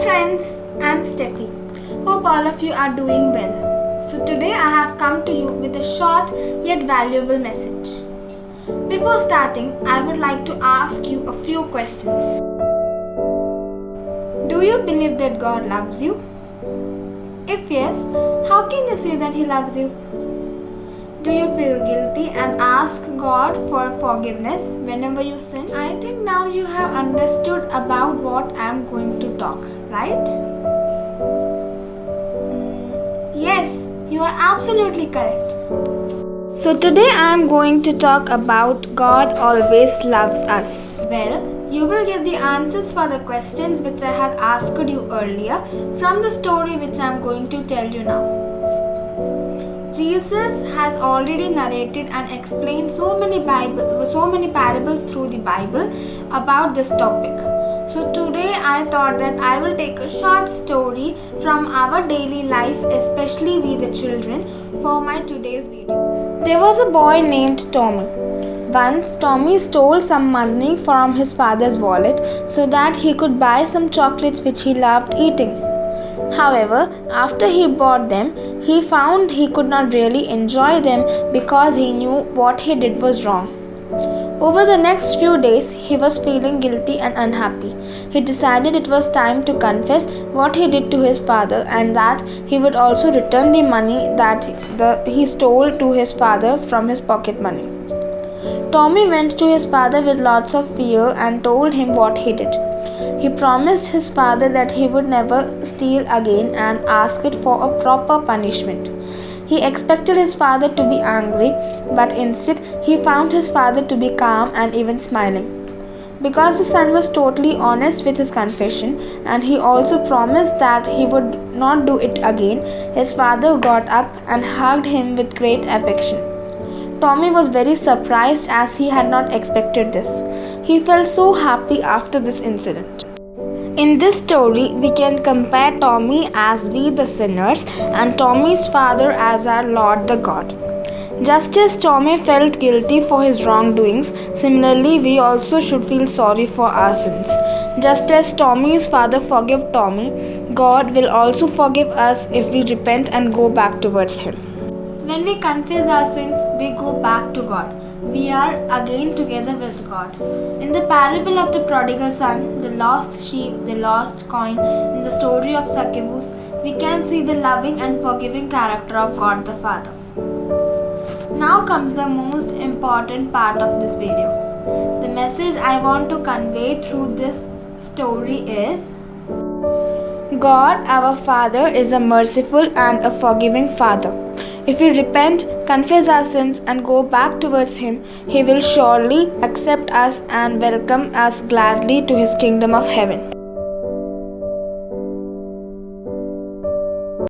friends, I'm Steffi. Hope all of you are doing well. So today I have come to you with a short yet valuable message. Before starting, I would like to ask you a few questions. Do you believe that God loves you? If yes, how can you say that He loves you? Do you feel guilty and ask God for forgiveness whenever you sin? I think now you have understood about what I am going to talk, right? Yes, you are absolutely correct. So today I am going to talk about God always loves us. Well, you will get the answers for the questions which I had asked you earlier from the story which I am going to tell you now. Jesus has already narrated and explained so many parables through the Bible about this topic. So today I thought that I will take a short story from our daily life, especially we the children, for my today's video. There was a boy named Tommy. Once Tommy stole some money from his father's wallet so that he could buy some chocolates which he loved eating. However, after he bought them, he found he could not really enjoy them because he knew what he did was wrong. Over the next few days, he was feeling guilty and unhappy. He decided it was time to confess what he did to his father and that he would also return the money that he stole to his father from his pocket money. Tommy went to his father with lots of fear and told him what he did. He promised his father that he would never steal again and asked for a proper punishment. He expected his father to be angry, but instead he found his father to be calm and even smiling. Because the son was totally honest with his confession and he also promised that he would not do it again, his father got up and hugged him with great affection. Tommy was very surprised as he had not expected this. He felt so happy after this incident. In this story, we can compare Tommy as we the sinners and Tommy's father as our Lord the God. Just as Tommy felt guilty for his wrongdoings, similarly we also should feel sorry for our sins. Just as Tommy's father forgave Tommy, God will also forgive us if we repent and go back towards Him. When we confess our sins, we go back to God. We are again together with God. In the parable of the prodigal son, the lost sheep, the lost coin, in the story of Zacchaeus, we can see the loving and forgiving character of God the Father. Now comes the most important part of this video. The message I want to convey through this story is God, our Father, is a merciful and a forgiving Father. If we repent, confess our sins and go back towards Him, He will surely accept us and welcome us gladly to His kingdom of heaven.